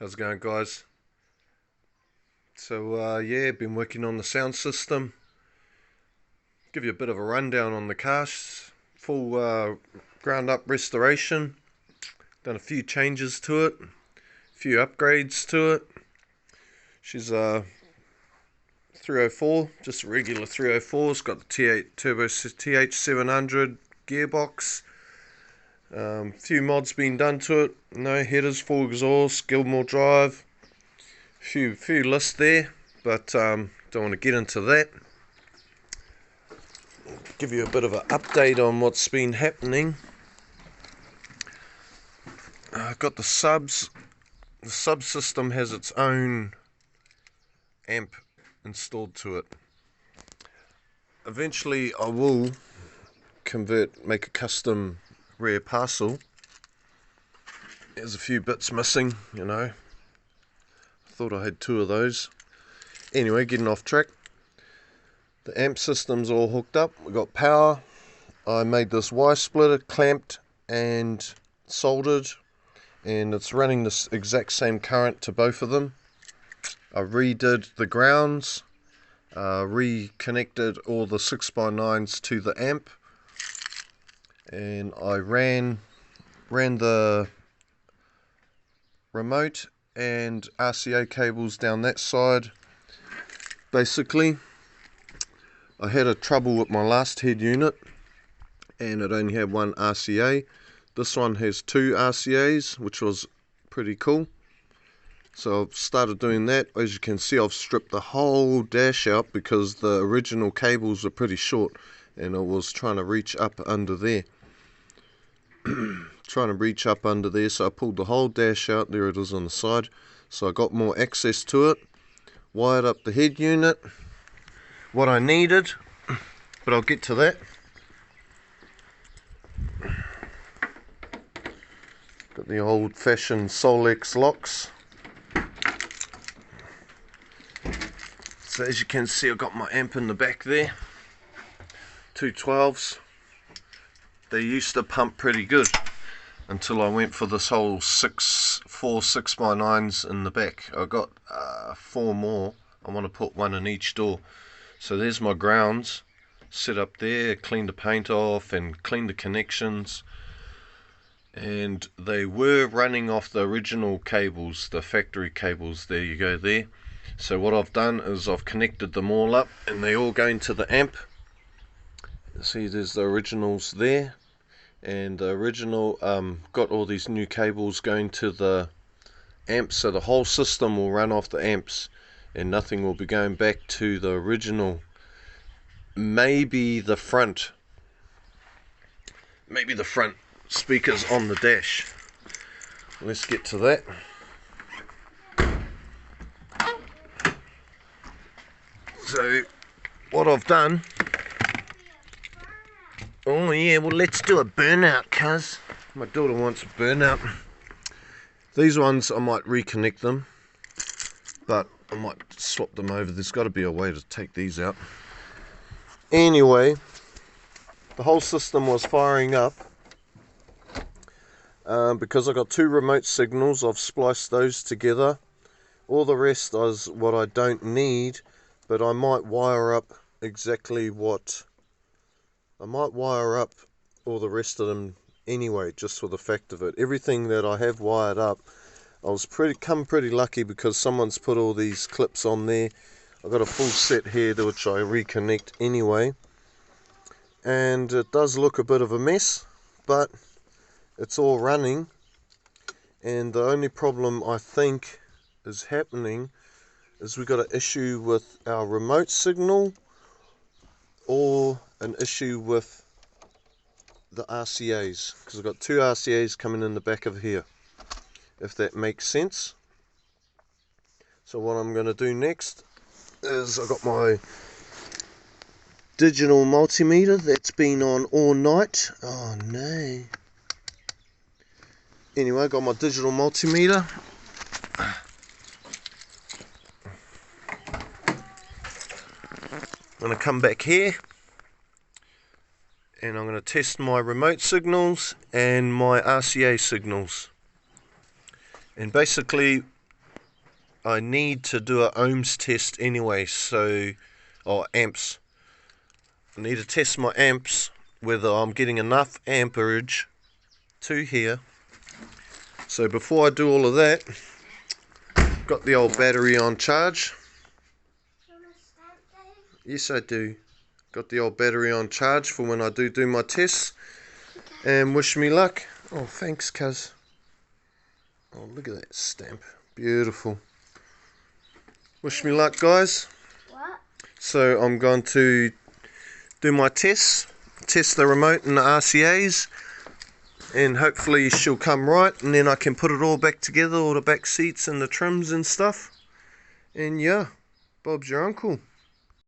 How's it going, guys? So yeah, been working on the sound system. Give you a bit of a rundown on the car. Full ground up restoration. Done a few changes to it, a few upgrades to it. She's a 304, just a regular 304. It's got the T8 Turbo TH700 gearbox. Few mods been done to it. No headers, full exhaust, Gilmore drive. Few lists there, but don't want to get into that. Give you a bit of an update on what's been happening. I've got the subs. The subsystem has its own amp installed to it. Eventually I will make a custom rear parcel. There's a few bits missing, I thought I had two of those. Anyway, getting off track. The amp system's all hooked up. We got power. I made this Y splitter, clamped and soldered, and it's running this exact same current to both of them. I redid the grounds, reconnected all the 6x9s to the amp, and I ran the remote and RCA cables down that side. Basically, I had a trouble with my last head unit and it only had one RCA. This one has two RCAs, which was pretty cool. So I've started doing that. As you can see, I've stripped the whole dash out because the original cables were pretty short and I was trying to reach up under there. So I pulled the whole dash out. There it is on the side. So I got more access to it. Wired up the head unit. What I needed, but I'll get to that. Got the old-fashioned Solex locks. So as you can see, I've got my amp in the back there. 212s. They used to pump pretty good until I went for this whole 4 6x9s in the back. I got 4 more. I want to put one in each door. So there's my grounds set up there, cleaned the paint off and cleaned the connections, and they were running off the original cables, the factory cables. There you go there. So what I've done is I've connected them all up and they all go into the amp. See, there's the originals there, and the original got all these new cables going to the amp, so the whole system will run off the amps and nothing will be going back to the original. Maybe the front speakers on the dash. Let's get to that. So what I've done, oh yeah, well let's do a burnout, cuz my daughter wants a burnout. These ones I might reconnect them, but I might swap them over. There's got to be a way to take these out. Anyway, the whole system was firing up because I got 2 remote signals. I've spliced those together. All the rest is what I don't need, but I might wire up all the rest of them anyway, just for the fact of it. Everything that I have wired up, I was pretty lucky because someone's put all these clips on there. I've got a full set here which I reconnect anyway, and it does look a bit of a mess, but it's all running. And the only problem I think is happening is we got an issue with our remote signal or an issue with the RCAs, because I've got 2 RCAs coming in the back of here, if that makes sense. So what I'm going to do next is I've got my digital multimeter that's been on all night. Oh no. Anyway, I got my digital multimeter. I'm going to come back here and I'm going to test my remote signals and my RCA signals. And basically I need to do a ohms test anyway, so, or amps. I need to test my amps, whether I'm getting enough amperage to here. So before I do all of that, got the old battery on charge. Do you want a stamp, Dave? Yes, I do. Got the old battery on charge for when I do my tests. Okay. And wish me luck. Oh, thanks, cuz. Oh, look at that stamp. Beautiful. Wish me luck, guys. What? So I'm going to do my tests, test the remote and the RCAs, and hopefully she'll come right, and then I can put it all back together, all the back seats and the trims and stuff. And yeah, Bob's your uncle.